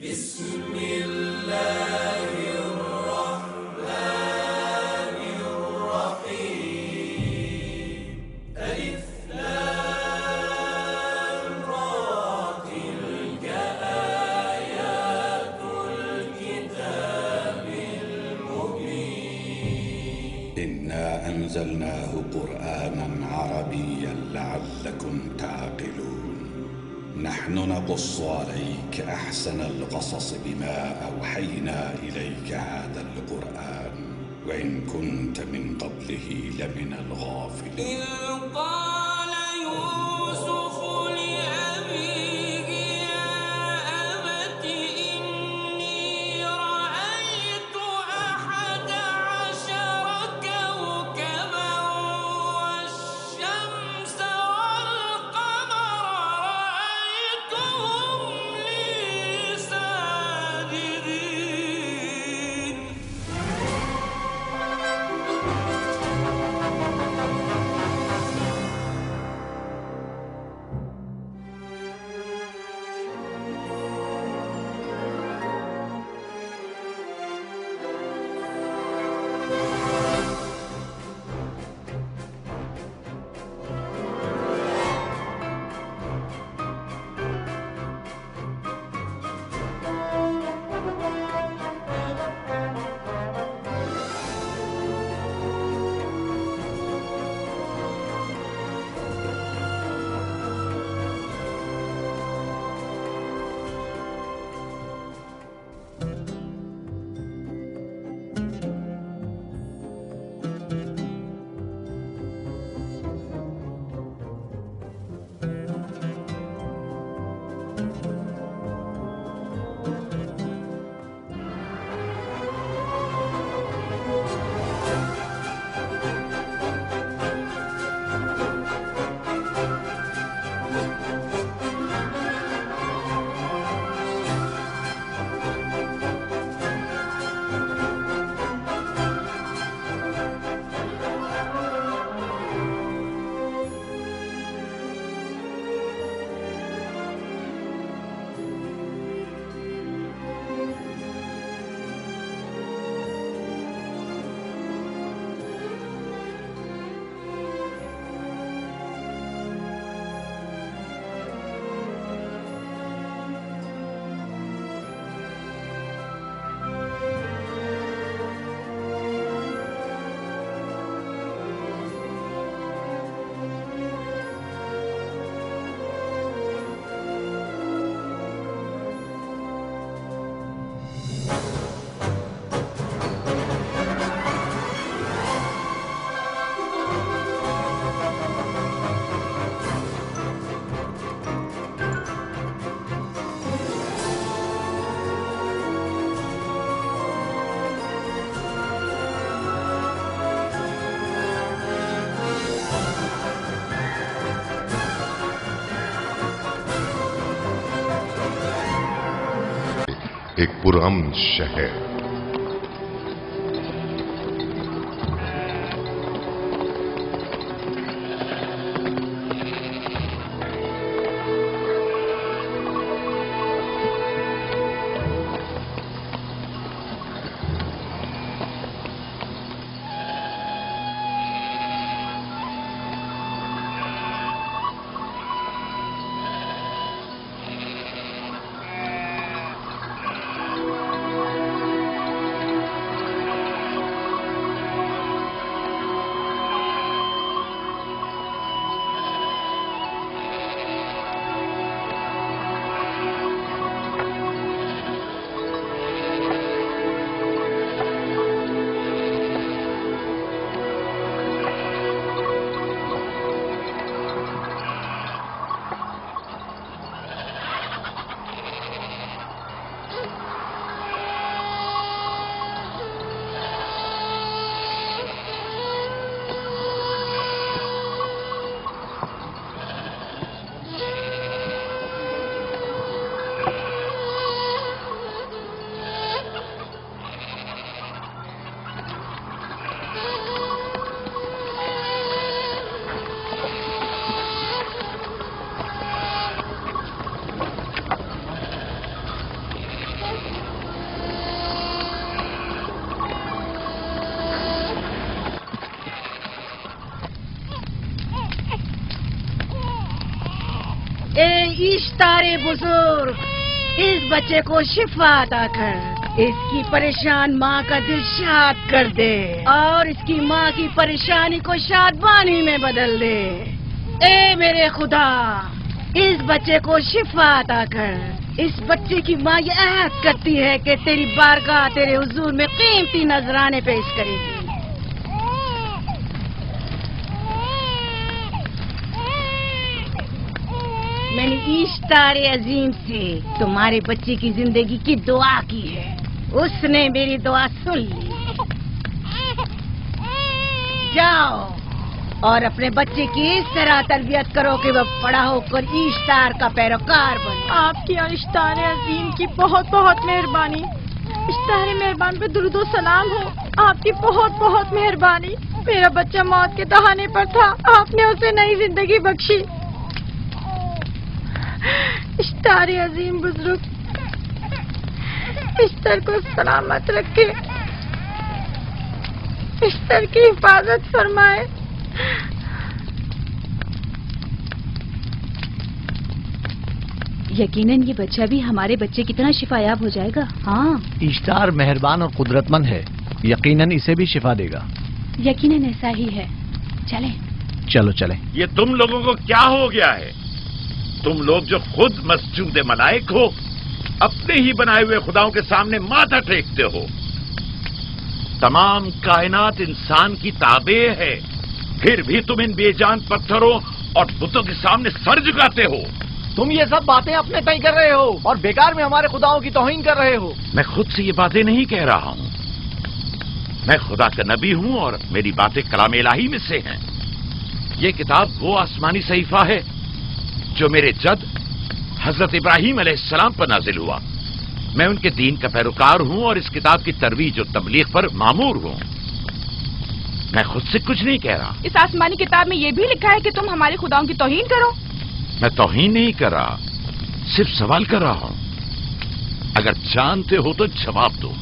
بسم الله الرحمن الرحيم. ألف لام را، تلك آيات الكتاب المبين. إنا أنزلناه قرآنا عربيا لعلكم تعقلون. نحن نقص عليك أحسن القصص بما أوحينا إليك هذا القرآن وإن كنت من قبله لمن الغافلين. إذ قال يوسف لأبيه يا أبت إني رأيت 11 كوكبا والشمس والقمر رأيتهم لي ساجدين. ایک پرامن شہر. اشتار بزرگ اس بچے کو شفا عطا کر، اس کی پریشان ماں کا دل شاد کر دے اور اس کی ماں کی پریشانی کو شادمانی میں بدل دے۔ اے میرے خدا، اس بچے کو شفا عطا کر۔ اس بچے کی ماں یہ عہد کرتی ہے کہ تیری بارگاہ تیرے حضور میں قیمتی نذرانے پیش کرے گی۔ میں نے اشتار عظیم سے تمہارے بچے کی زندگی کی دعا کی ہے، اس نے میری دعا سن لی۔ جاؤ اور اپنے بچے کی اس طرح تربیت کرو کہ وہ بڑا ہو کر اشتار کا پیروکار بنے۔ آپ کی اور اشتار عظیم کی بہت بہت مہربانی۔ اشتار مہربان پہ درود و سلام ہو، آپ کی بہت بہت مہربانی۔ میرا بچہ موت کے دہانے پر تھا، آپ نے اسے نئی زندگی بخشی۔ اشتار عظیم بزرگ اشتر کو سلامت رکھے، اشتر کی حفاظت فرمائے۔ یقیناً یہ بچہ بھی ہمارے بچے کی طرح شفا یاب ہو جائے گا۔ ہاں، اشتار مہربان اور قدرت مند ہے، یقیناً اسے بھی شفا دے گا۔ یقیناً ایسا ہی ہے۔ چلیں چلو چلیں۔ یہ تم لوگوں کو کیا ہو گیا ہے؟ تم لوگ جو خود مسجود ملائک ہو، اپنے ہی بنائے ہوئے خداؤں کے سامنے ماتھا ٹیکتے ہو۔ تمام کائنات انسان کی تابع ہے، پھر بھی تم ان بے جان پتھروں اور بتوں کے سامنے سر جھکاتے ہو۔ تم یہ سب باتیں اپنے تئیں کر رہے ہو اور بیکار میں ہمارے خداؤں کی توہین کر رہے ہو۔ میں خود سے یہ باتیں نہیں کہہ رہا ہوں، میں خدا کا نبی ہوں اور میری باتیں کلام الہی میں سے ہیں۔ یہ کتاب وہ آسمانی صحیفہ ہے جو میرے جد حضرت ابراہیم علیہ السلام پر نازل ہوا۔ میں ان کے دین کا پیروکار ہوں اور اس کتاب کی ترویج و تبلیغ پر مامور ہوں۔ میں خود سے کچھ نہیں کہہ رہا۔ اس آسمانی کتاب میں یہ بھی لکھا ہے کہ تم ہمارے خداؤں کی توہین کرو۔ میں توہین نہیں کر رہا، صرف سوال کر رہا ہوں۔ اگر جانتے ہو تو جواب دو،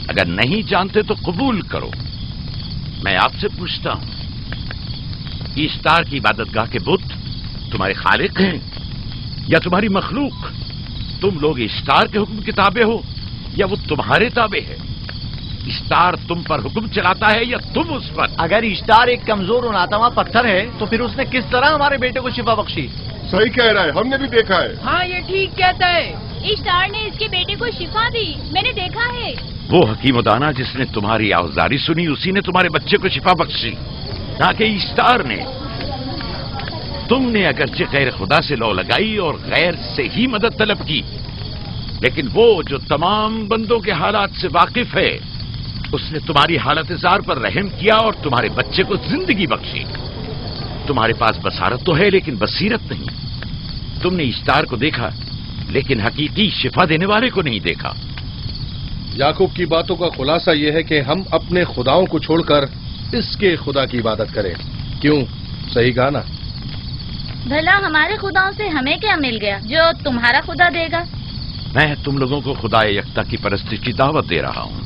اگر نہیں جانتے تو قبول کرو۔ میں آپ سے پوچھتا ہوں، اشتار کی عبادت گاہ کے بت تمہارے خالق ہیں یا تمہاری مخلوق؟ تم لوگ اشتار کے حکم کے تابع ہو یا وہ تمہارے تابع ہے؟ اشتار تم پر حکم چلاتا ہے یا تم اس پر؟ اگر اشتار ایک کمزور اور ناتواں پتھر ہے تو پھر اس نے کس طرح ہمارے بیٹے کو شفا بخشی؟ صحیح کہہ رہا ہے، ہم نے بھی دیکھا ہے۔ ہاں یہ ٹھیک کہتا ہے۔ اشتار نے اس کے بیٹے کو شفا دی، میں نے دیکھا ہے۔ وہ حکیم و دانا جس نے تمہاری آوازاری سنی، اسی نے تمہارے بچے کو شفا بخشی، نہ کہ اشتار نے۔ تم نے اگرچہ غیر خدا سے لو لگائی اور غیر سے ہی مدد طلب کی، لیکن وہ جو تمام بندوں کے حالات سے واقف ہے، اس نے تمہاری حالت زار پر رحم کیا اور تمہارے بچے کو زندگی بخشی۔ تمہارے پاس بصارت تو ہے لیکن بصیرت نہیں۔ تم نے اشتار کو دیکھا لیکن حقیقی شفا دینے والے کو نہیں دیکھا۔ یعقوب کی باتوں کا خلاصہ یہ ہے کہ ہم اپنے خداؤں کو چھوڑ کر اس کے خدا کی عبادت کریں۔ کیوں؟ صحیح کہا نا؟ بھلا ہمارے خداؤں سے ہمیں کیا مل گیا جو تمہارا خدا دے گا؟ میں تم لوگوں کو خدا یکتا کی پرستی کی دعوت دے رہا ہوں،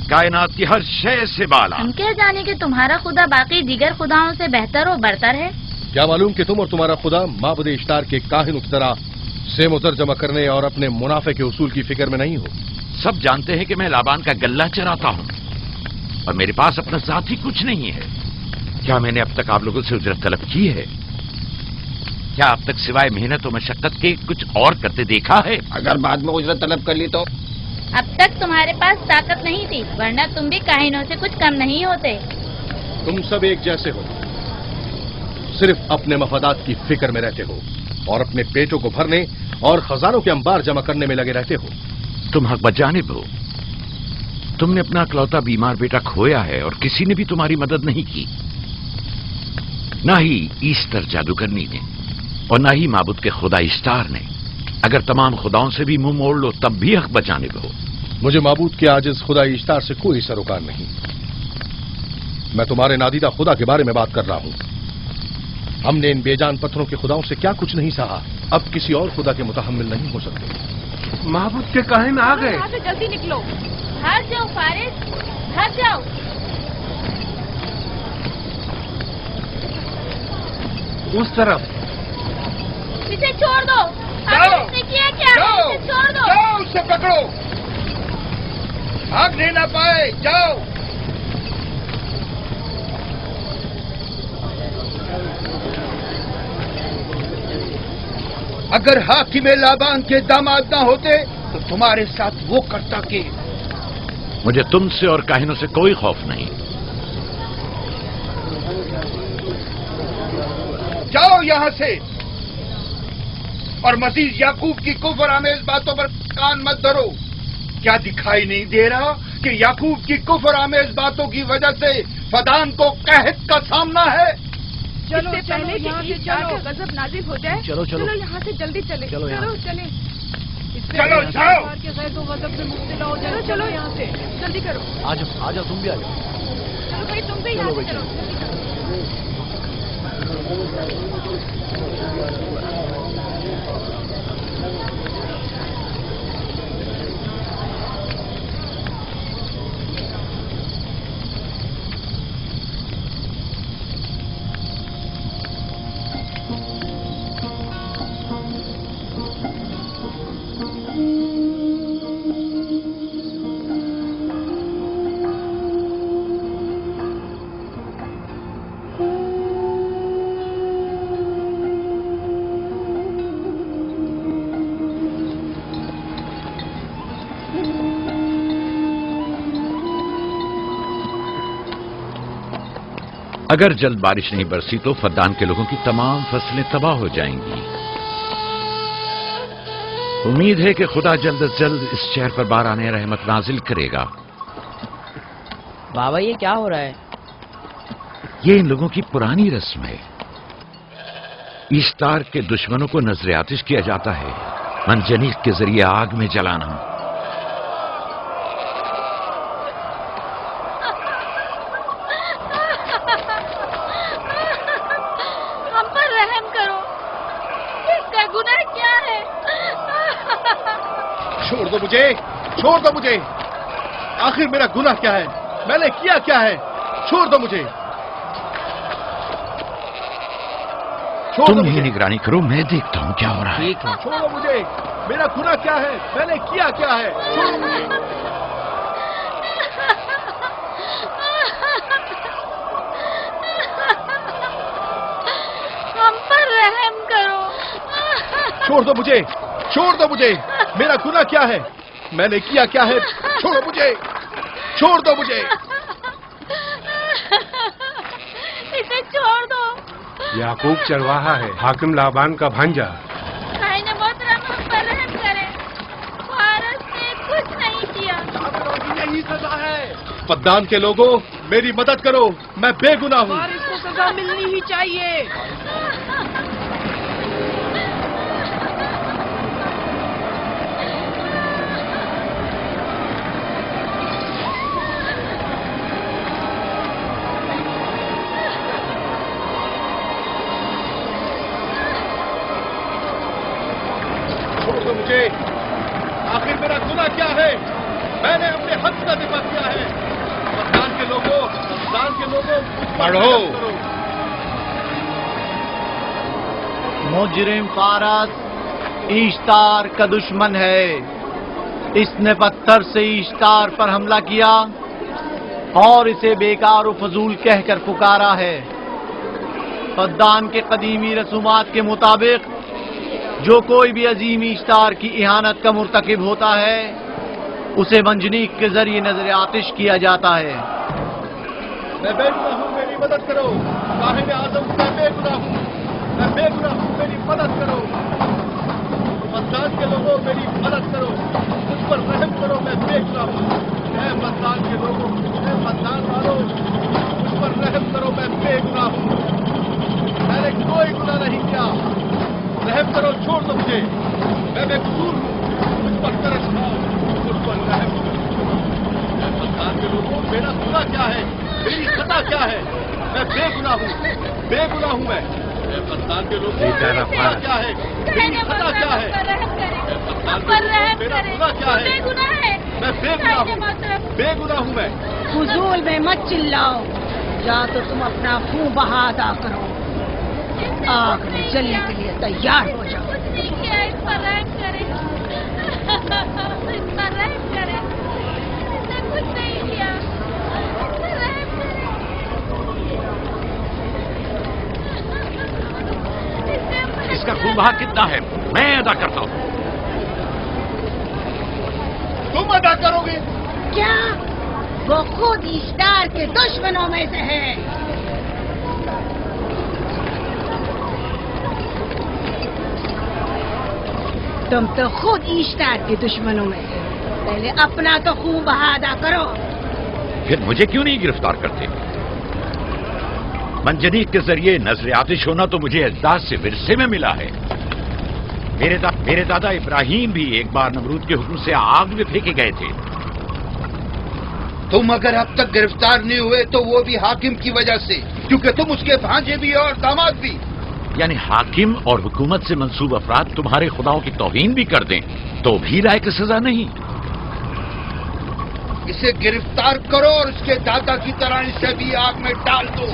کائنات کی ہر شے سے بالا۔ ہم کیا جانے کہ تمہارا خدا باقی دیگر خداؤں سے بہتر و برتر ہے؟ کیا معلوم کہ تم اور تمہارا خدا معبد اشتار کے کاہنوں کی طرح سیم و زر جمع کرنے اور اپنے منافع کے اصول کی فکر میں نہیں ہو؟ سب جانتے ہیں کہ میں لابان کا گلہ چراتا ہوں اور میرے پاس اپنا ذاتی کچھ نہیں ہے۔ کیا میں نے اب تک آپ لوگوں سے اجرت طلب کی ہے؟ کیا اب تک سوائے محنت و مشقت کے کچھ اور کرتے دیکھا ہے؟ اگر بعد میں اجرت طلب کر لی تو؟ اب تک تمہارے پاس طاقت نہیں تھی، ورنہ تم بھی کاہنوں سے کچھ کم نہیں ہوتے۔ تم سب ایک جیسے ہو، صرف اپنے مفادات کی فکر میں رہتے ہو اور اپنے پیٹوں کو بھرنے اور خزانوں کے انبار جمع کرنے میں لگے رہتے ہو۔ تم حق بجانب ہو۔ تم نے اپنا اکلوتا بیمار بیٹا کھویا ہے اور کسی نے بھی تمہاری مدد نہیں کی، نہ ہی ایسٹر جادوگرنی نے اور نہ ہی معبود کے خدا اشتار نے۔ اگر تمام خداؤں سے بھی منہ موڑ لو تب بھی حق بجانب ہو۔ مجھے معبود کے عاجز خدا اشتار سے کوئی سروکار نہیں۔ میں تمہارے نادیدہ خدا کے بارے میں بات کر رہا ہوں۔ ہم نے ان بے جان پتھروں کے خداؤں سے کیا کچھ نہیں سہا، اب کسی اور خدا کے متحمل نہیں ہو سکتے۔ معبود کے کاہن آ گئے۔ یہاں سے جلدی نکلو۔ بھاگ جاؤ فارس، بھاگ جاؤ۔ اس طرف इसे छोड़ दो। जाओ। इसने किया क्या? जाओ। इसे छोड़ दो। जाओ, उसे पकड़ो। भागने ना पाए, जाओ। अगर हाकिम लाबान के दामाद ना होते तो तुम्हारे साथ वो करता कि। मुझे तुमसे और काहिनों से कोई खौफ नहीं। जाओ यहां से, और मजीद याकूब की कुफर आमेज बातों पर कान मत धरो। क्या दिखाई नहीं दे रहा कि याकूब की कुफर आमेज बातों की वजह से फदान को कहत का सामना है? चलो पहले यहाँ से चलो, गजब नाजिल हो जाए। चलो, चलो। चलो यहाँ से जल्दी चले। चलो यहाँ चलो से। चले। चलो, जाओ। गजब में मुब्तला हो जाए। चलो यहाँ से जल्दी करो। आ जाओ, तुम भी आ जाओ। चलो भाई तुम भी यहाँ चलो से भाई, चलो, जल्दी करो। अगर जल्द बारिश नहीं बरसी तो फद्दान के लोगों की तमाम फसलें तबाह हो जाएंगी। उम्मीद है कि खुदा जल्द से जल्द इस शहर पर बाराने रहमत नाजिल करेगा। बाबा ये क्या हो रहा है? ये इन लोगों की पुरानी रस्म है। ईस्तार के दुश्मनों को नजर आतिश किया जाता है, मनजनीक के जरिए आग में जलाना। हम पर रहम करो, इसका गुनाह क्या है? छोड़ दो मुझे, छोड़ दो मुझे। आखिर मेरा गुनाह क्या है? मैंने किया क्या है? छोड़ दो मुझे। छोड़ दो तुम ही मुझे। निगरानी करो, मैं देखता हूं क्या हो रहा है। ठीक है। छोड़ो मुझे। मेरा गुनाह क्या है? मैंने किया क्या है? छोड़ो मुझे। हम पर रहम करो। छोड़ दो मुझे, छोड़ दो मुझे। मेरा गुनाह क्या है? मैंने किया क्या है? छोड़ो मुझे, छोड़ दो मुझे। इसे छोड़ दो। याकूब चरवाहा है, हाकिम लाबान का भांजा। खाइने मोहतरम हम पर रहम करें, फारस ने कुछ नहीं किया। यही सजा है। फद्दान के लोगों, मेरी मदद करो, मैं बेगुनाह हूँ। और इसको सजा मिलनी ही चाहिए। छोड़ दो मुझे। आखिर मेरा गुनाह क्या है? मैंने अपने हक का दिफा किया है। फद्दान के लोगों, पढ़ो। मुजरिम फारस ईश्तार का दुश्मन है। इसने पत्थर से ईश्तार पर हमला किया और इसे बेकार और फजूल कहकर पुकारा है। फद्दान के कदीमी रसूमात के मुताबिक जो कोई भी अजीम ईश्तार की इहानत का मुर्तकिब होता है उसे मंजनीक के जरिए नजर आतिश किया जाता है। मैं बेगुनाह हूँ, मेरी मदद करो। साहिब आजम, मैं बेगुनाह हूँ, मैं बेगुनाह हूँ, मेरी मदद करो। फद्दान के लोगों, मेरी मदद करो, मुझ पर रहम करो, मैं बेगुनाह हूँ। ऐ फद्दान के लोगों, ऐ फद्दान वालों, मुझ पर रहम करो, मैं बेगुनाह हूँ। मैंने कोई गुनाह नहीं किया, रहम करो, छोड़ दो मुझे। मैं बेकसूर हूँ, मुझ पर तरस खाओ, मुझ पर रहम करो। ऐ फद्दान के लोगों, मेरा गुनाह क्या है? मेरी खता क्या है? मैं बेगुनाह हूँ, बेगुनाह हूँ मैं। फद्दान के लोगों, मेरा गुनाह क्या है? मेरी खता क्या है? हम पर रहम मेरा करें, गुनाह क्या है? बेगुनाह है। मैं बेगुनाह खाइने हूँ, मोहतरम। बेगुनाह हूँ मैं। फजूल में मत चिल्लाओ, या तो तुम अपना खून बहा अदा करो। आग में जलने के लिए तैयार हो जाओ। نہیں کیا، اس پر رحم کرے، اس پر رحم کرے، اس نے کچھ نہیں کیا، اس پر رحم کرے، اس کا خون بہا کتنا ہے میں ادا کرتا ہوں. تم ادا کرو گے؟ کیا وہ خود اشتار کے دشمنوں میں سے ہے؟ تم تو خود اشتار کے دشمنوں میں سے، پہلے اپنا تو خون بہا ادا کرو. پھر مجھے کیوں نہیں گرفتار کرتے؟ منجنیق کے ذریعے نظر آتش ہونا تو مجھے اجداد سے ورثے میں ملا ہے. میرے دادا ابراہیم بھی ایک بار نمرود کے حکم سے آگ میں پھینکے گئے تھے. تم اگر اب تک گرفتار نہیں ہوئے تو وہ بھی حاکم کی وجہ سے، کیونکہ تم اس کے بھانجے بھی اور داماد بھی. یعنی حاکم اور حکومت سے منسوب افراد تمہارے خداؤں کی توہین بھی کر دیں تو بھی لائق سزا نہیں؟ اسے گرفتار کرو اور اس کے دادا کی طرح اسے بھی آگ میں ڈال دو.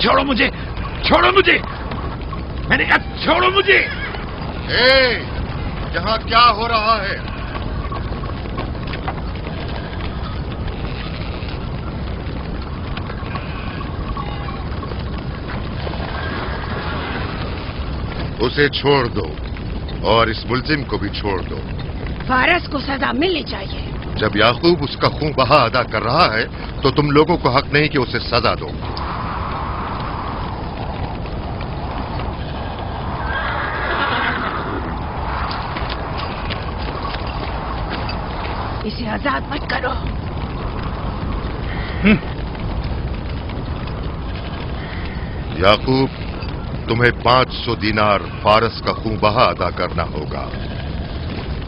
چھوڑو مجھے، چھوڑو مجھے، میں نے کہا چھوڑو مجھے. یہاں کیا ہو رہا ہے؟ اسے چھوڑ دو اور اس ملزم کو بھی چھوڑ دو. فارس کو سزا ملنی چاہیے. جب یعقوب اس کا خون بہا ادا کر رہا ہے تو تم لوگوں کو حق نہیں کہ اسے سزا دو. اسے آزاد مت کرو. یعقوب، تمہیں 500 دینار فارس کا خون بہا ادا کرنا ہوگا.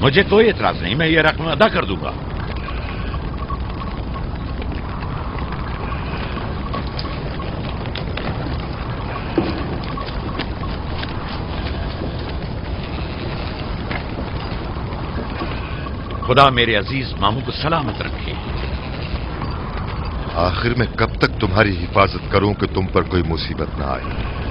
مجھے کوئی اعتراض نہیں، میں یہ رقم ادا کر دوں گا. خدا میرے عزیز ماموں کو سلامت رکھے. آخر میں کب تک تمہاری حفاظت کروں کہ تم پر کوئی مصیبت نہ آئے؟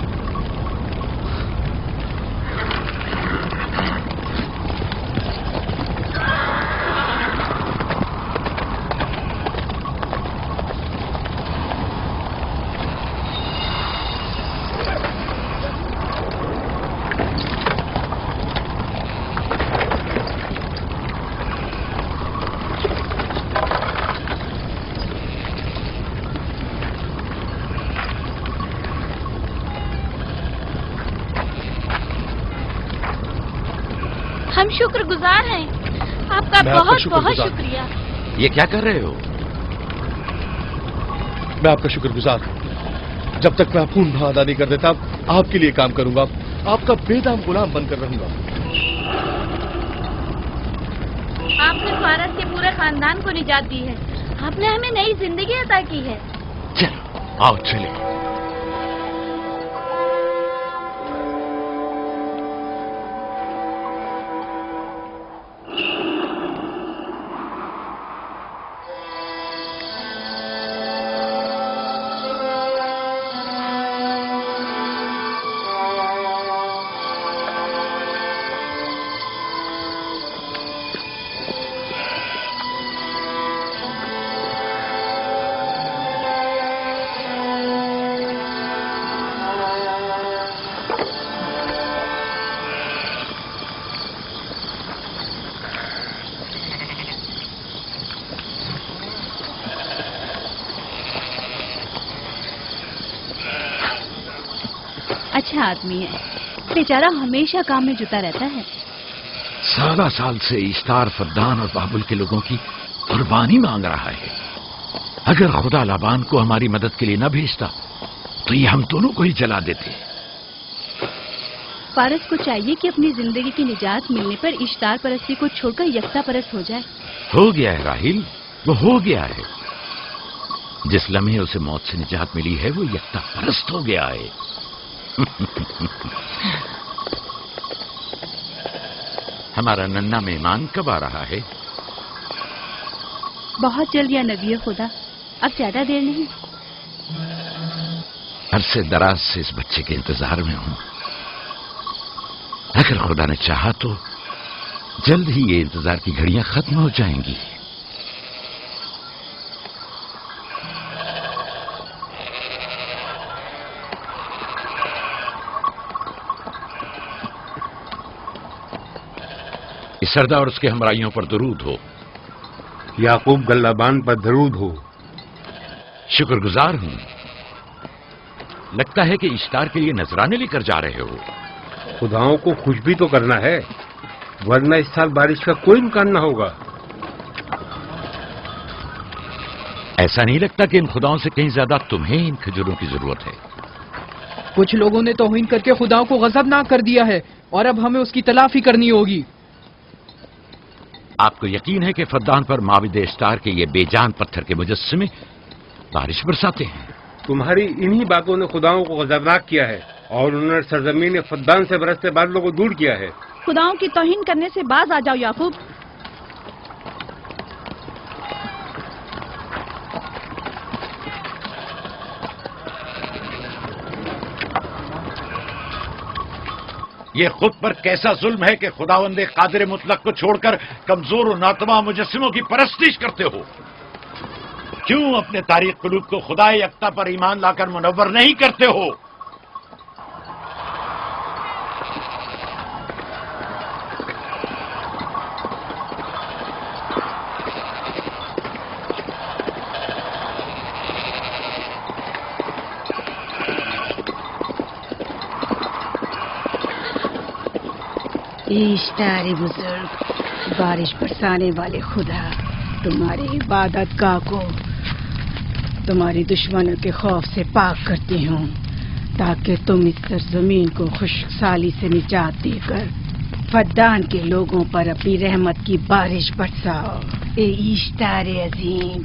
ہم شکر گزار ہیں، آپ کا بہت بہت شکریہ. یہ کیا کر رہے ہو؟ میں آپ کا شکر گزار ہوں. جب تک میں خون بہا ادا نہیں کر دیتا آپ کے لیے کام کروں گا، آپ کا بے دام غلام بن کر رہوں گا. آپ نے فارس کے پورے خاندان کو نجات دی ہے، آپ نے ہمیں نئی زندگی عطا کی ہے. چلو آؤ چلے. اچھا آدمی ہے، بیچارہ ہمیشہ کام میں جتا رہتا ہے. سالہ سال سے اشتار فردان اور بابل کے لوگوں کی قربانی مانگ رہا ہے. اگر خدا لابان کو ہماری مدد کے لیے نہ بھیجتا تو یہ ہم دونوں کو ہی جلا دیتے. فارس کو چاہیے کہ اپنی زندگی کی نجات ملنے پر اشتار پرستی کو چھوڑ کر یکتا پرست ہو جائے. ہو گیا ہے راہیل، وہ ہو گیا ہے. جس لمحے اسے موت سے نجات ملی ہے وہ یکتا پرست ہو گیا ہے. ہمارا ننھا مہمان کب آ رہا ہے؟ بہت جلد یا نبی خدا، اب زیادہ دیر نہیں. عرصے دراز سے اس بچے کے انتظار میں ہوں. اگر خدا نے چاہا تو جلد ہی یہ انتظار کی گھڑیاں ختم ہو جائیں گی. اس سردار اور اس کے ہمراہیوں پر درود ہو. یعقوب گلابان پر درود ہو. شکر گزار ہوں. لگتا ہے کہ اشتار کے لیے نذرانے لے کر جا رہے ہو. خداؤں کو خوش بھی تو کرنا ہے، ورنہ اس سال بارش کا کوئی امکان نہ ہوگا. ایسا نہیں لگتا کہ ان خداؤں سے کہیں زیادہ تمہیں ان کھجوروں کی ضرورت ہے؟ کچھ لوگوں نے توہین کر کے خداؤں کو غضبناک کر دیا ہے اور اب ہمیں اس کی تلافی کرنی ہوگی. آپ کو یقین ہے کہ فدان پر معبد اشتار کے یہ بے جان پتھر کے مجسمے بارش برساتے ہیں؟ تمہاری انہی باتوں نے خداؤں کو غضبناک کیا ہے اور انہوں نے سرزمین فدان سے برستے بادلوں کو دور کیا ہے. خداؤں کی توہین کرنے سے باز آ جاؤ یعقوب. یہ خود پر کیسا ظلم ہے کہ خداوند قادر مطلق کو چھوڑ کر کمزور و ناتواں مجسموں کی پرستش کرتے ہو؟ کیوں اپنے تاریخ قلوب کو خدا یکتا پر ایمان لا کر منور نہیں کرتے ہو؟ اشتار بزرگ، بارش برسانے والے خدا، تمہاری عبادت گاہ کو تمہاری دشمنوں کے خوف سے پاک کرتی ہوں تاکہ تم اس سرزمین کو خشک سالی سے نجات دے کر فدان کے لوگوں پر اپنی رحمت کی بارش برساؤ. اے اشتار عظیم،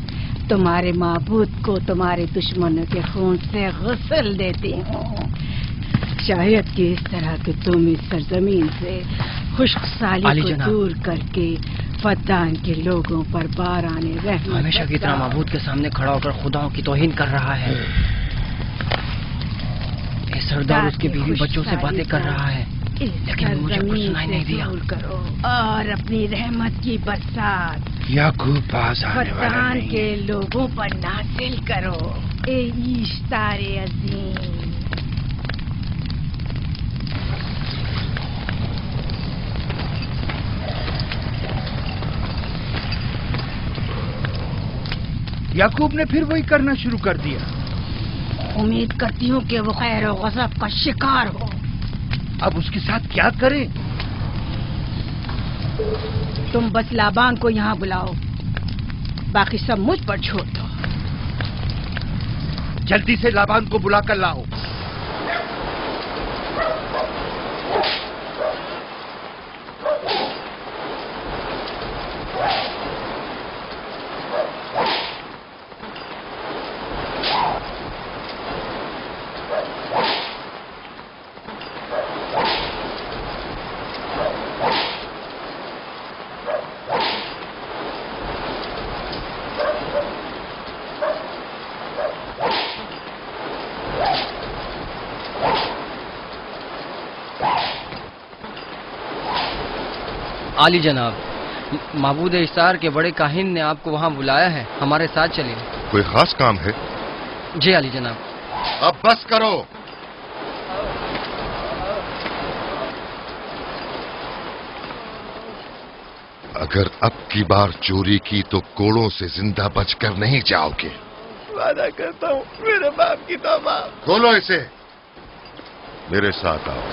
تمہارے معبود کو تمہارے دشمنوں کے خون سے غسل دیتی ہوں. شاید کہ اس طرح کہ تم اس سرزمین سے خشک سالی کو دور کر کے فدان کے لوگوں پر باران رحمت ہمیشہ کی طرح معبود کے سامنے کھڑا ہو کر خداؤں کی توہین کر رہا ہے. یہ سردار اس کی بیوی بچوں سے باتیں کر رہا ہے لیکن مجھے کچھ سنائی نہیں دیا. کرو اور اپنی رحمت کی برسات یعقوب پاس آنے والا فدان نہیں. کے لوگوں پر نازل کرو. اے اشتار عظیم، یعقوب نے پھر وہی کرنا شروع کر دیا. امید کرتی ہوں کہ وہ خیر و غضب کا شکار ہو. اب اس کے ساتھ کیا کریں؟ تم بس لابان کو یہاں بلاؤ، باقی سب مجھ پر چھوڑ دو. جلدی سے لابان کو بلا کر لاؤ. عالی جناب، معبود اشتار کے بڑے کاہن نے آپ کو وہاں بلایا ہے، ہمارے ساتھ چلیے. کوئی خاص کام ہے؟ جی عالی جناب. اب بس کرو. اگر اب کی بار چوری کی تو کوڑوں سے زندہ بچ کر نہیں جاؤ گے. وعدہ کرتا ہوں میرے باپ کی توبہ. کھولو اسے، میرے ساتھ آؤ.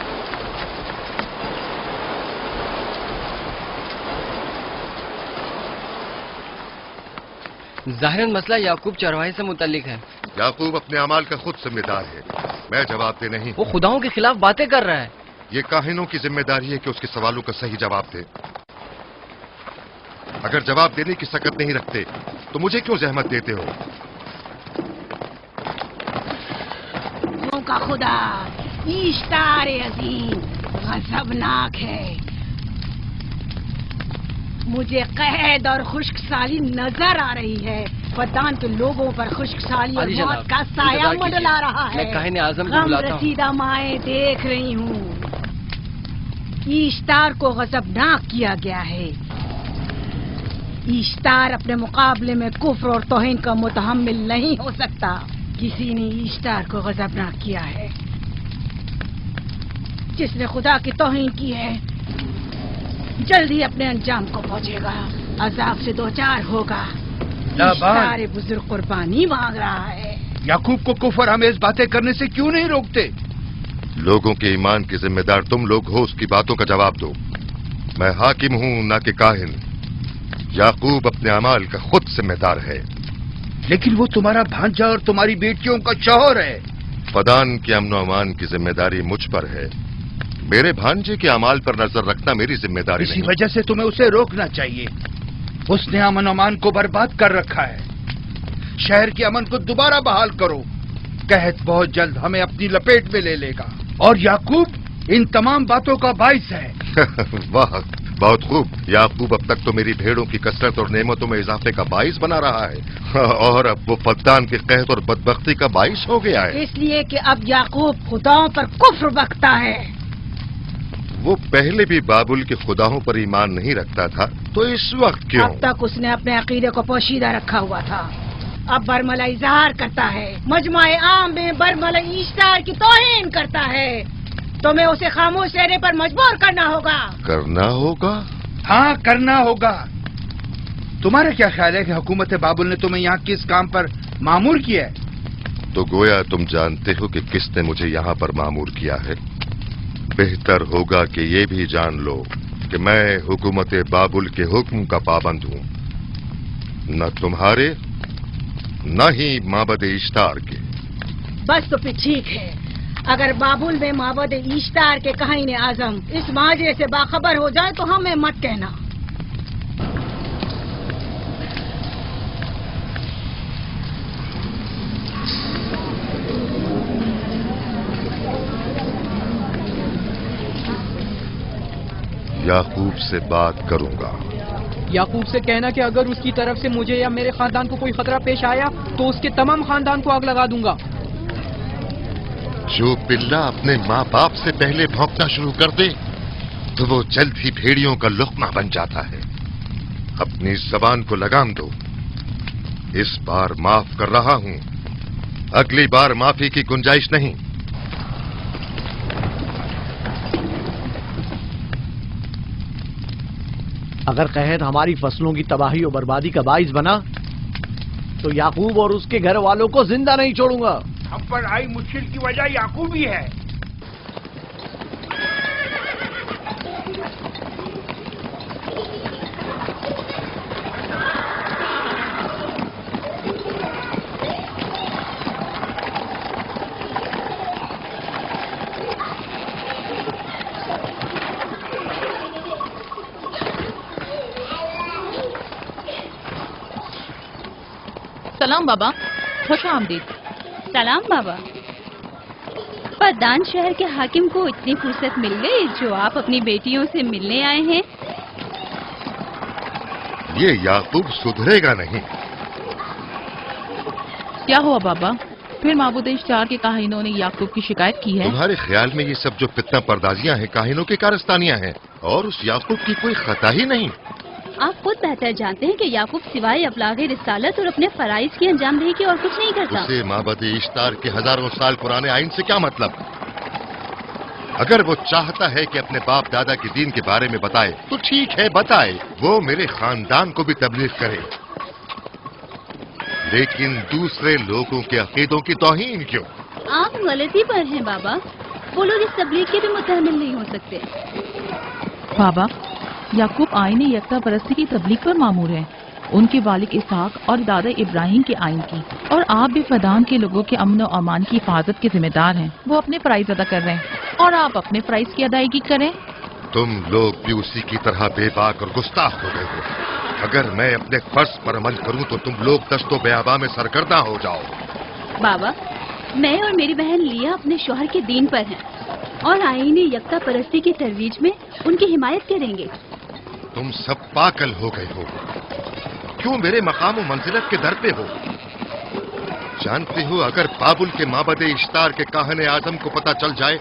ظاہراً مسئلہ یعقوب چرواہے سے متعلق ہے. یعقوب اپنے اعمال کا خود ذمہ دار ہے، میں جواب دہ نہیں. وہ خداؤں کے خلاف باتیں کر رہا ہے. یہ کاہنوں کی ذمہ داری ہے کہ اس کے سوالوں کا صحیح جواب دے. اگر جواب دینے کی سکت نہیں رکھتے تو مجھے کیوں زحمت دیتے ہو؟ کا خدا اشتار عظیم غضبناک ہے. مجھے قحط اور خشک سالی نظر آ رہی ہے. फद्दान के लोगों पर खुश्क साली और अली मौत जनाब, का साया इंतजार कीजिए। मंडला रहा है। मैं काहिन आज़म को गम बुलाता हूँ। रसीदा माएँ देख रही हूँ। ईश्तार को गजबनाक किया गया है। ईश्तार अपने मुकाबले में कुफ्र और तौहीन का मुतहम्मिल नहीं हो सकता। किसी ने ईश्तार को गजबनाक किया है। जिसने खुदा की तौहीन की है जल्दी अपने अंजाम को पहुंचेगा, अजाब से दो चार होगा। ईश्तार बुजुर्ग कुर्बानी मांग रहा है। याकूब को कुफर हमें बातें करने से क्यों नहीं रोकते? लोगों के ईमान की जिम्मेदार तुम लोग हो, उसकी बातों का जवाब दो। मैं हाकिम हूं ना कि काहिन। याकूब अपने अमाल का खुद जिम्मेदार है। लेकिन वो तुम्हारा भांजा और तुम्हारी बेटियों का शौहर है। फदान के अमन अमान की जिम्मेदारी मुझ पर है। मेरे भांजे के अमाल पर नजर रखना मेरी जिम्मेदारी इसी नहीं। वजह से तुम्हें उसे रोकना चाहिए। उसने अमन अमान को बर्बाद कर रखा है। शहर के अमन को दोबारा बहाल करो। कहत बहुत जल्द हमें अपनी लपेट में ले लेगा और याकूब इन तमाम बातों का बाइस है। वाह, बहुत खूब। याकूब अब तक तो मेरी भेड़ों की कसरत और नेमतों में इजाफे का बाइस बना रहा है और अब वो फद्दान के कहत और बदबख्ती का बाइस हो गया है। इसलिए कि अब याकूब खुदाओं पर कुफ्र बकता है। वो पहले भी बाबुल के खुदाओं पर ईमान नहीं रखता था, तो इस वक्त क्यों? अब तक उसने अपने अकीदे को पोशीदा रखा हुआ था। अब बरमला इजहार करता है, मजमाए आम में बरमला ईश्तार की तौहीन करता है। तुम्हें उसे खामोश रहने पर मजबूर करना होगा। करना होगा? हाँ, करना होगा। तुम्हारा क्या ख्याल है कि हुकूमत बाबुल ने तुम्हें यहाँ किस काम पर मामूर किया है? तो गोया तुम जानते हो कि किसने मुझे यहाँ पर मामूर किया है। बेहतर होगा कि ये भी जान लो कि मैं हुकूमत बाबुल के हुक्म का पाबंद हूँ, न तुम्हारे न ही माबद इश्तार के। बस तो फिर ठीक है। अगर बाबुल में माबद इश्तार के काहिन आजम इस माजरे से बाखबर हो जाए तो हमें मत कहना। याकूब से बात करूंगा। याकूब से कहना कि अगर उसकी तरफ से मुझे या मेरे खानदान को कोई खतरा पेश आया तो उसके तमाम खानदान को आग लगा दूंगा। जो पिल्ला अपने माँ बाप से पहले भौंकना शुरू कर दे तो वो जल्द ही भेड़ियों का लुक़मा बन जाता है। अपनी जबान को लगाम दो। इस बार माफ कर रहा हूं, अगली बार माफी की गुंजाइश नहीं। अगर कहत हमारी फसलों की तबाही और बर्बादी का बाइस बना तो याकूब और उसके घर वालों को जिंदा नहीं छोड़ूंगा। हम पर आई मुश्किल की वजह याकूब ही है। सलाम बाबा, खुश आमदीद। सलाम बाबा। फद्दान शहर के हाकिम को इतनी फुर्सत मिल गई जो आप अपनी बेटियों से मिलने आए हैं। ये याकूब सुधरेगा नहीं। क्या हुआ बाबा? फिर माबूद इश्तार के काहिनों ने याकूब की शिकायत की है? तुम्हारे ख्याल में ये सब जो फितना पर्दाजियां हैं काहिनों की कारस्तानियां हैं और उस याकूब की कोई खता ही नहीं। आप खुद बेहतर जानते हैं कि याकूब सिवाय अबलागे रिसालत और अपने फराइज की अंजामदही के और कुछ नहीं करता। उसे माबद इश्तार के हजारों साल पुराने आइन से क्या मतलब? अगर वो चाहता है कि अपने बाप दादा के दीन के बारे में बताए तो ठीक है, बताए। वो मेरे खानदान को भी तबलीग करे, लेकिन दूसरे लोगों के अकीदों की तौहीन क्यों? आप गलती पर हैं बाबा। वो लोग इस तबलीग के भी मुतहम्मिल नहीं हो सकते। बाबा, याकूब आइन यकता परस्ती की तबलीग पर मामूर है, उनके वालिद इसहाक और दादा इब्राहिम के आइन की। और आप भी फदान के लोगों के अमन और अमान की हिफाजत के जिम्मेदार हैं। वो अपने फराइज अदा कर रहे हैं और आप अपने फराइज की अदायगी करें। तुम लोग भी उसी की तरह बेबाक और गुस्ताख हो गए हो। अगर मैं अपने फर्ज पर अमल करूं तो तुम लोग दस्तो बेआबा में सरगर्दा हो जाओ। बाबा, मैं और मेरी बहन लिया अपने शौहर के दीन पर हैं और आईन यकता परस्ती की तरवीज में उनकी हिमायत करेंगे। तुम सब पागल हो गए हो। क्यों मेरे मकाम और मंजिलत के दर पे हो? जानते हो, अगर बाबुल के माबदे इश्तार के काहने आजम को पता चल जाए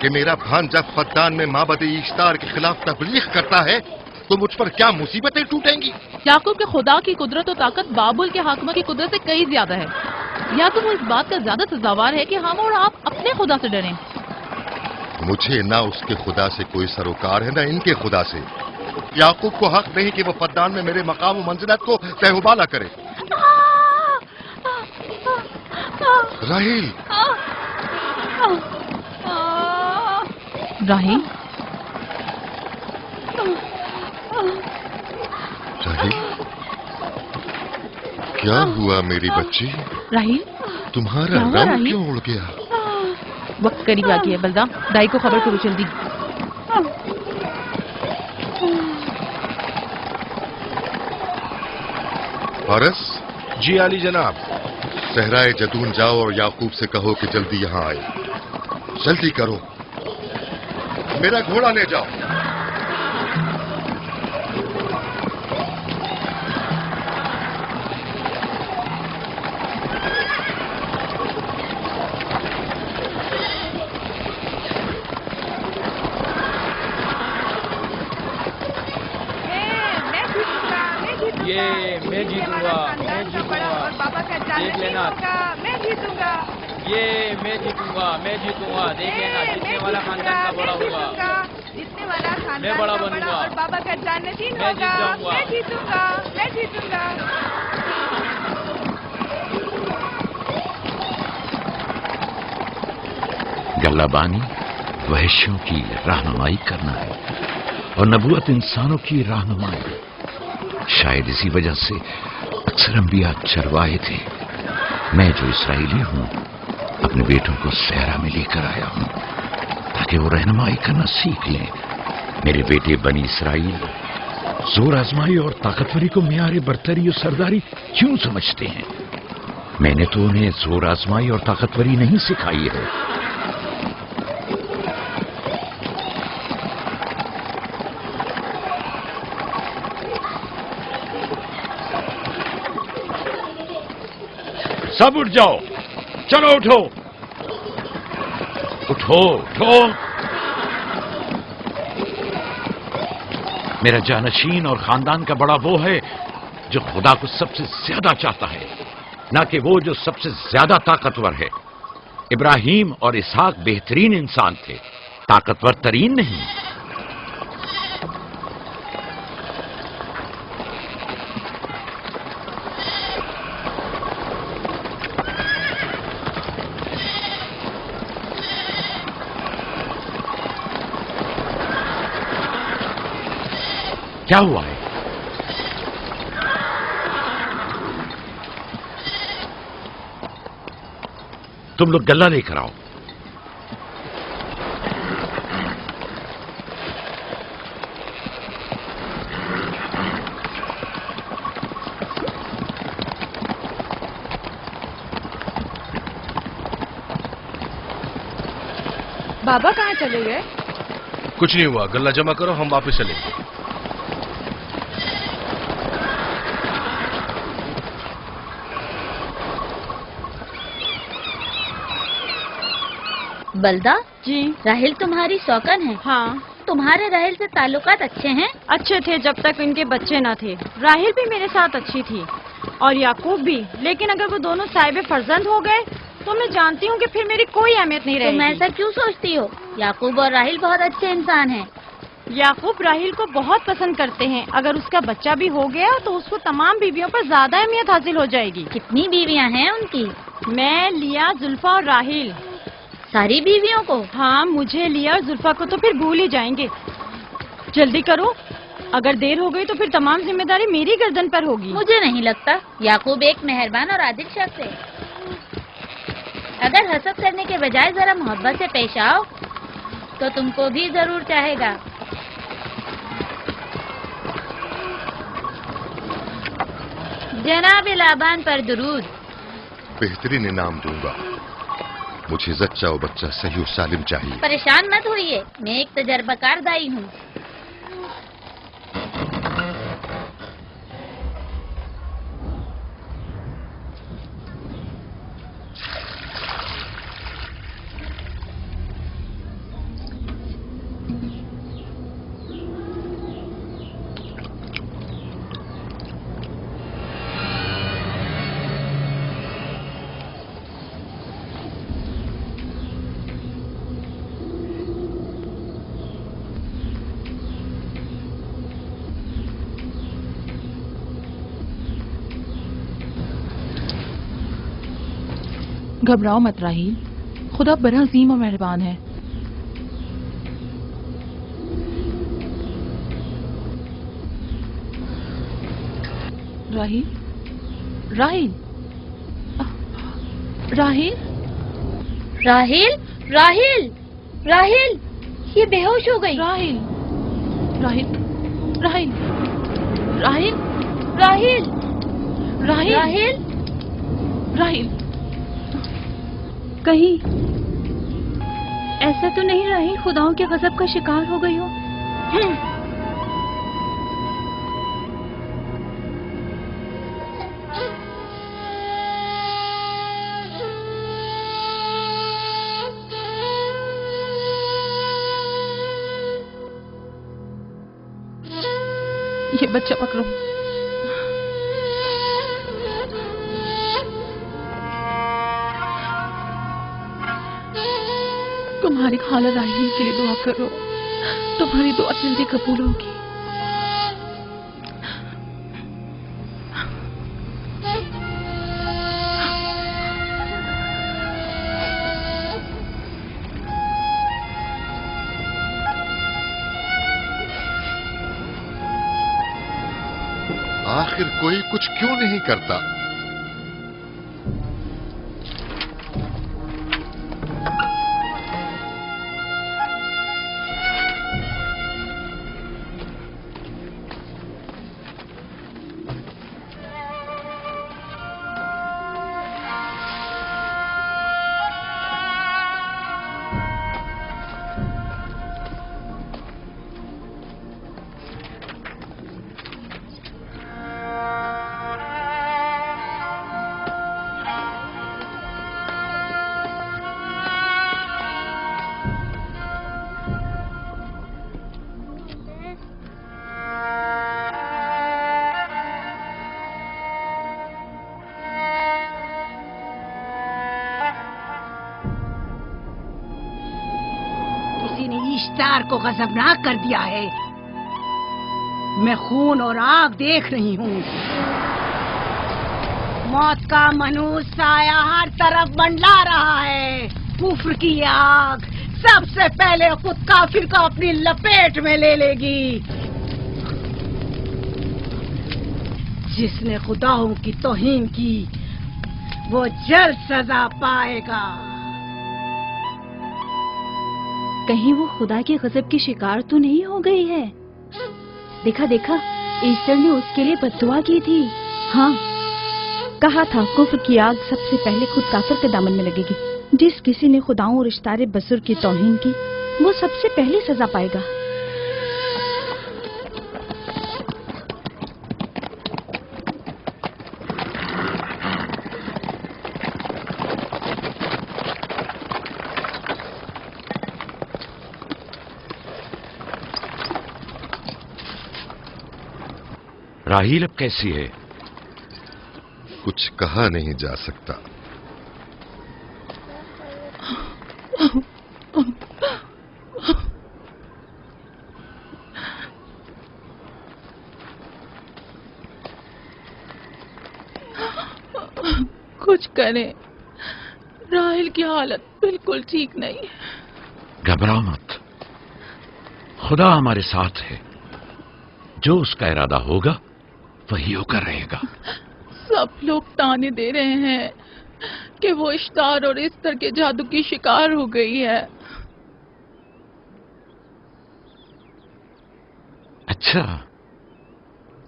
कि मेरा भांजा फद्दान में माबदे इश्तार के खिलाफ तबलीग करता है तो मुझ पर क्या मुसीबतें टूटेंगी। याकूब के खुदा की कुदरत और ताकत बाबुल के हाकिम की कुदरत से कई ज्यादा है। या तो वो इस बात का ज्यादा सजावार है कि हम और आप अपने खुदा से डरें। मुझे ना उसके खुदा से कोई सरोकार है, ना इनके खुदा से। याकूब को हक नहीं कि वो फद्दान में मेरे मकाम और मंजिलत को तहबाला करे। राहील, राहील, राहील, क्या हुआ मेरी बच्ची? राहील, तुम्हारा रंग क्यों उड़ गया? वक्त करीब आ गया। बलदा, दाई को खबर करो जल्दी। फारस? जी आली जनाब। सहराए जदून जाओ और याकूब से कहो कि जल्दी यहाँ आए। जल्दी करो, मेरा घोड़ा ले जाओ। मैं जीतूंगा, मैं जीतूंगा। देख लेना, मैं जीतूंगा। ये मैं जीतूंगा, मैं जीतूंगा। देख लेना, जीतने वाला खानदान का बड़ा होगा। जीतने वाला खानदान मैं बड़ा बनूंगा और बाबा का जन्नतीन मैं जीत होगा। जाऊंगा। मैं जीतूंगा, मैं जीतूंगा। गल्लाबानी वहशियों की रहनुमाई करना है और नबूवत इंसानों की रहनुमाई। शायद इसी वजह से अक्सर अंबिया चरवाहे थे। मैं जो इसराइली हूं अपने बेटों को सहरा में लेकर आया हूं ताकि वो रहनुमाई करना सीख लें। मेरे बेटे बनी इसराइल जोर आजमाई और ताकतवरी को मियारे बरतरी और सरदारी क्यों समझते हैं? मैंने तो उन्हें जोर आजमाई और ताकतवरी नहीं सिखाई है। सब उठ जाओ, चलो उठो, उठो, उठो। मेरा जानशीन और खानदान का बड़ा वो है जो खुदा को सबसे ज्यादा चाहता है, ना कि वो जो सबसे ज्यादा ताकतवर है। इब्राहिम और इसहाक बेहतरीन इंसान थे, ताकतवर तरीन नहीं। क्या हुआ है? तुम लोग गल्ला लेकर आओ। बाबा कहाँ चले गए? कुछ नहीं हुआ, गल्ला जमा करो, हम वापस चलेंगे। बलदा जी, राहिल तुम्हारी शौकन है। हाँ, तुम्हारे राहिल से ताल्लुकात अच्छे हैं? अच्छे थे जब तक इनके बच्चे न थे। राहिल भी मेरे साथ अच्छी थी और याकूब भी, लेकिन अगर वो दोनों साहिब फर्जंद हो गए तो मैं जानती हूँ कि फिर मेरी कोई अहमियत नहीं रहेगी। तुम ऐसा क्यों सोचती हो? याकूब और राहिल बहुत अच्छे इंसान हैं। याकूब राहिल को बहुत पसंद करते हैं। अगर उसका बच्चा भी हो गया तो उसको तमाम बीवियों पर ज्यादा अहमियत हासिल हो जाएगी। कितनी बीवियां हैं उनकी? मैं, लिया, जुल्फा और राहिल। सारी बीवियों को? हाँ, मुझे, लिया और जुल्फा को तो फिर भूल ही जाएंगे। जल्दी करो, अगर देर हो गई तो फिर तमाम जिम्मेदारी मेरी गर्दन पर होगी। मुझे नहीं लगता। याकूब एक मेहरबान और आदिल शख्स है। अगर हसद करने के बजाय जरा मोहब्बत से पेश आओ तो तुमको भी जरूर चाहेगा। जनाब लाबान पर दुरूद। बेहतरीन इनाम दूंगा। मुझे जच्चा और बच्चा सही और सालिम चाहिए। परेशान मत होइए, मैं एक तजर्बाकार दाई हूँ। घबराओ मत राहील, खुदा बड़ा अजीम और मेहरबान है। राहील, राहील, राहील, राहील, राहील, राहील, ये बेहोश हो गई। राहील, राहील, राहील, राहील, राहील, राहील, राहील, राहील, कहीं ऐसा तो नहीं राहील खुदाओं के गजब का शिकार हो गई हो? ये बच्चा पकड़ो। तुम्हारी खाला राहील के लिए दुआ करो, तुम्हारी दुआ जल्दी कबूल होगी। आखिर कोई कुछ क्यों नहीं करता? इश्तार को गजबनाक कर दिया है। मैं खून और आग देख रही हूँ। मौत का मनहूस साया हर तरफ मंडला रहा है। कुफ्र की आग सबसे पहले खुद काफिर को अपनी लपेट में ले लेगी। जिसने खुदाओं की तौहीन की वो जल्द सजा पाएगा। कहीं वो खुदा के गजब की शिकार तो नहीं हो गई है? देखा देखा, ईस्टर ने उसके लिए बद्दुआ की थी। हाँ, कहा था कुफ्र की आग सबसे पहले खुद काफिर के दामन में लगेगी। जिस किसी ने खुदाओं और इश्तारे बसुर की तौहीन की वो सबसे पहले सजा पाएगा। राहील अब कैसी है? कुछ कहा नहीं जा सकता। कुछ करें, राहील की हालत बिल्कुल ठीक नहीं। घबराओ मत, खुदा हमारे साथ है। जो उसका इरादा होगा वही होकर रहेगा। सब लोग ताने दे रहे हैं कि वो इश्तार और इस्तर के जादू की शिकार हो गई है। अच्छा,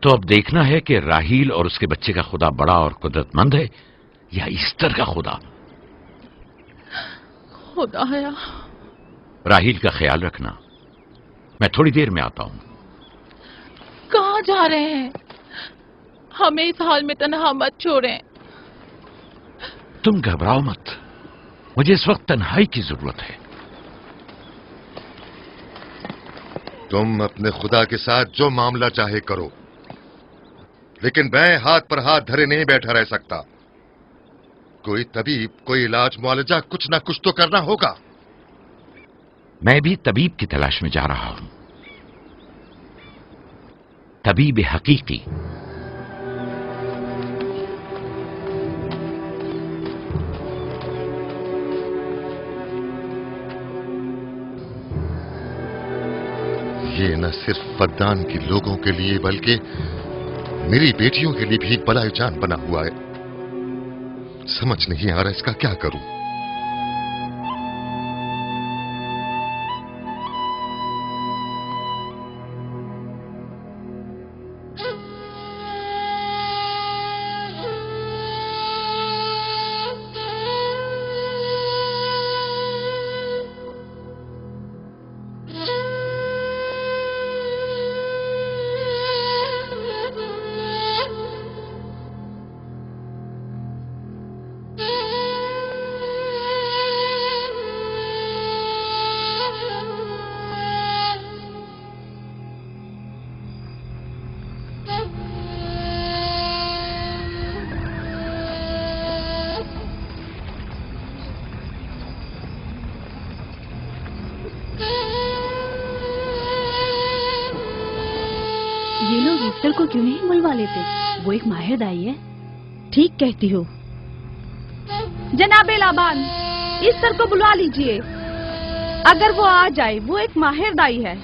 तो अब देखना है कि राहील और उसके बच्चे का खुदा बड़ा और कुदरतमंद है या ईस्टर का खुदा। खुदाया, राहील का ख्याल रखना। मैं थोड़ी देर में आता हूं। कहाँ जा रहे हैं? हमें इस हाल में तन्हा मत छोड़ें। तुम घबराओ मत, मुझे इस वक्त तन्हाई की जरूरत है। तुम अपने खुदा के साथ जो मामला चाहे करो, लेकिन मैं हाथ पर हाथ धरे नहीं बैठा रह सकता। कोई तबीब, कोई इलाज, मुआलजा, कुछ ना कुछ तो करना होगा। मैं भी तबीब की तलाश में जा रहा हूं, तबीब हकीकी। ये न सिर्फ फद्दान के लोगों के लिए बल्कि मेरी बेटियों के लिए भी एक बड़ा जान बना हुआ है। समझ नहीं आ रहा इसका क्या करूं। ये लोग ईस्टर को क्यों नहीं बुलवा लेते? वो एक माहिर दाई है। ठीक कहती हो। जनाबे लाबान, ईस्टर को बुलवा लीजिए। अगर वो आ जाए, वो एक माहिर दाई है।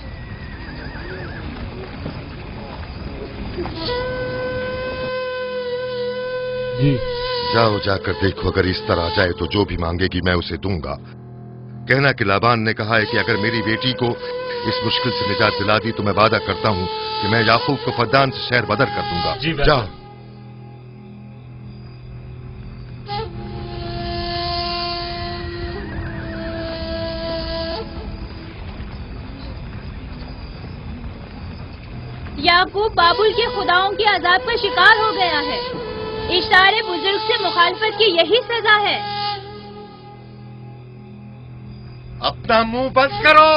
जी जाओ, जाकर देखो, अगर ईस्टर आ जाए तो जो भी मांगेगी मैं उसे दूंगा। कहना कि लाबान ने कहा है कि अगर मेरी बेटी को इस मुश्किल से निजात दिला दी तो मैं वादा करता हूं कि मैं याकूब को फद्दान से शहर बदर कर दूंगा। जाओ। याकूब बाबुल के खुदाओं के अजाब का शिकार हो गया है। इशारे बुजुर्ग से मुखालफत की यही सजा है। अपना मुंह बंद करो।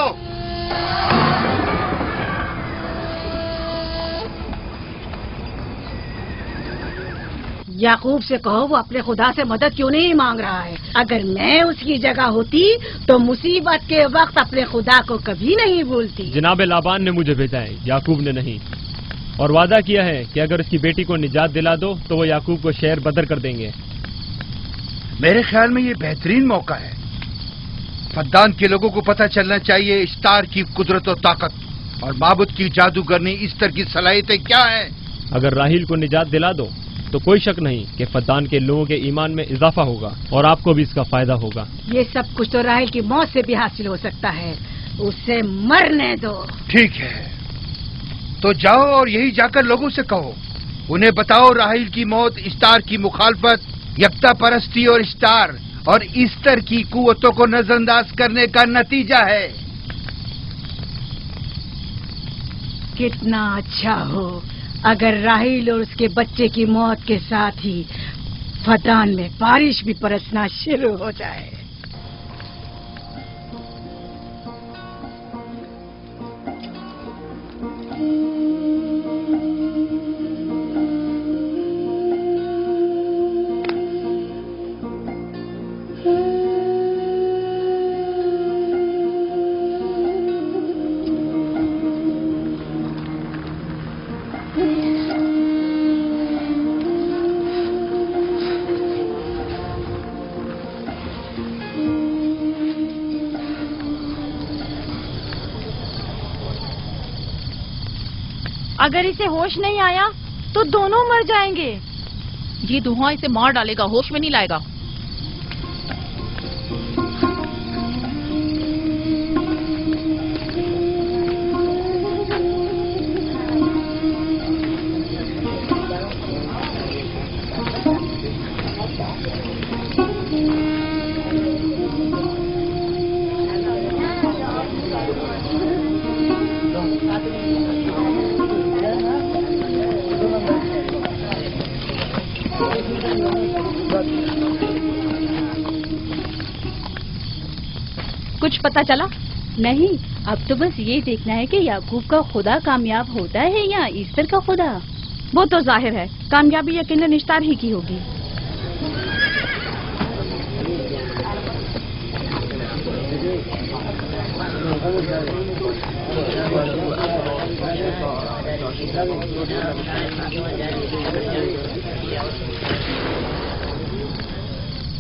याकूब से कहो वो अपने खुदा से मदद क्यों नहीं मांग रहा है। अगर मैं उसकी जगह होती तो मुसीबत के वक्त अपने खुदा को कभी नहीं भूलती। जनाब लाबान ने मुझे भेजा है, याकूब ने नहीं, और वादा किया है कि अगर उसकी बेटी को निजात दिला दो तो वो याकूब को शहर बदर कर देंगे। मेरे ख्याल में ये बेहतरीन मौका है। फद्दान के लोगों को पता चलना चाहिए इश्तार की कुदरत और ताकत और माबुद की जादूगरनी ईस्टर की सलाहियतें क्या हैं। अगर राहील को निजात दिला दो तो कोई शक नहीं कि फद्दान के लोगों के ईमान में इजाफा होगा और आपको भी इसका फायदा होगा। ये सब कुछ तो राहील की मौत से भी हासिल हो सकता है। उसे मरने दो। ठीक है, तो जाओ और यही जाकर लोगों से कहो, उन्हें बताओ राहील की मौत इश्तार की मुखालफत, यकता परस्ती और इश्तार और ईस्टर की कुव्वतों को नजरअंदाज करने का नतीजा है। कितना अच्छा हो अगर राहील और उसके बच्चे की मौत के साथ ही फद्दान में बारिश भी बरसना शुरू हो जाए। अगर इसे होश नहीं आया तो दोनों मर जाएंगे। ये धुआं इसे मार डालेगा, होश में नहीं लाएगा। कुछ पता चला? नहीं, अब तो बस ये देखना है कि याकूब का खुदा कामयाब होता है या ईस्टर का खुदा। वो तो जाहिर है कामयाबी यकीनन इश्तार ही की होगी।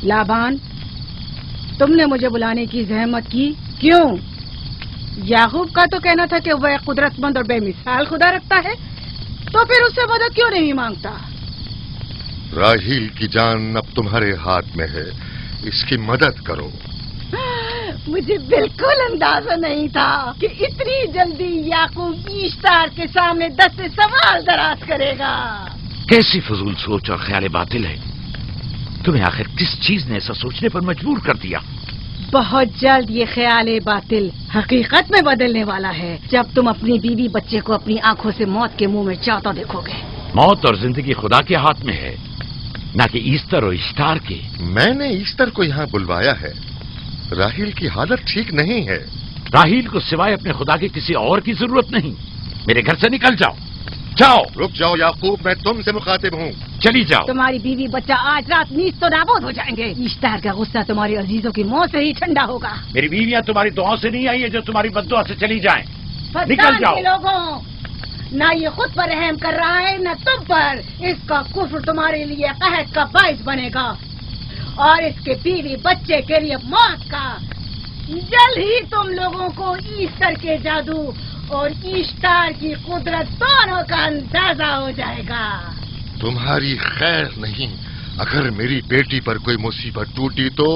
लाबान, तुमने मुझे बुलाने की जहमत की, क्यों? याकूब का तो कहना था कि वह कुदरतमंद और बेमिसाल खुदा रखता है, तो फिर उससे मदद क्यों नहीं मांगता? राहील की जान अब तुम्हारे हाथ में है, इसकी मदद करो। मुझे बिल्कुल अंदाजा नहीं था कि इतनी जल्दी याकूब ईश्तार के सामने 10 से सवाल दराज करेगा। कैसी फजूल सोच और ख्याल बातिल है। तुम्हें आखिर किस चीज ने ऐसा सोचने पर मजबूर कर दिया? बहुत जल्द ये ख्याल बातिल हकीकत में बदलने वाला है, जब तुम अपनी बीवी बच्चे को अपनी आंखों से मौत के मुंह में चाहता देखोगे। मौत और जिंदगी खुदा के हाथ में है, न कि ईस्टर और इश्तार के। मैंने ईस्टर को यहाँ बुलवाया है। राहील की हालत ठीक नहीं है। राहील को सिवाय अपने खुदा के किसी और की जरूरत नहीं। मेरे घर से निकल जाओ। जाओ। रुक जाओ याकूब, मैं तुमसे मुखातिब हूँ। चली जाओ। तुम्हारी बीवी बच्चा आज रात नीच तो नाबूद हो जाएंगे। इश्तार का गुस्सा तुम्हारे अजीजों की मौत से ही ठंडा होगा। मेरी बीवियां तुम्हारी दुआओं से नहीं आई है जो तुम्हारी बद्दुआ से चली जाएं। निकल जाओ। लोगों, न ये खुद पर रहम कर रहा है न तुम पर। इसका कुफ्र तुम्हारे लिए कहत का बाइस बनेगा और इसके बीवी बच्चे के लिए मौत का। जल्द ही तुम लोगों को ईस्टर के जादू और ईस्टर की कुदरत दोनों का अंदाजा हो जाएगा। तुम्हारी खैर नहीं। अगर मेरी बेटी पर कोई मुसीबत टूटी तो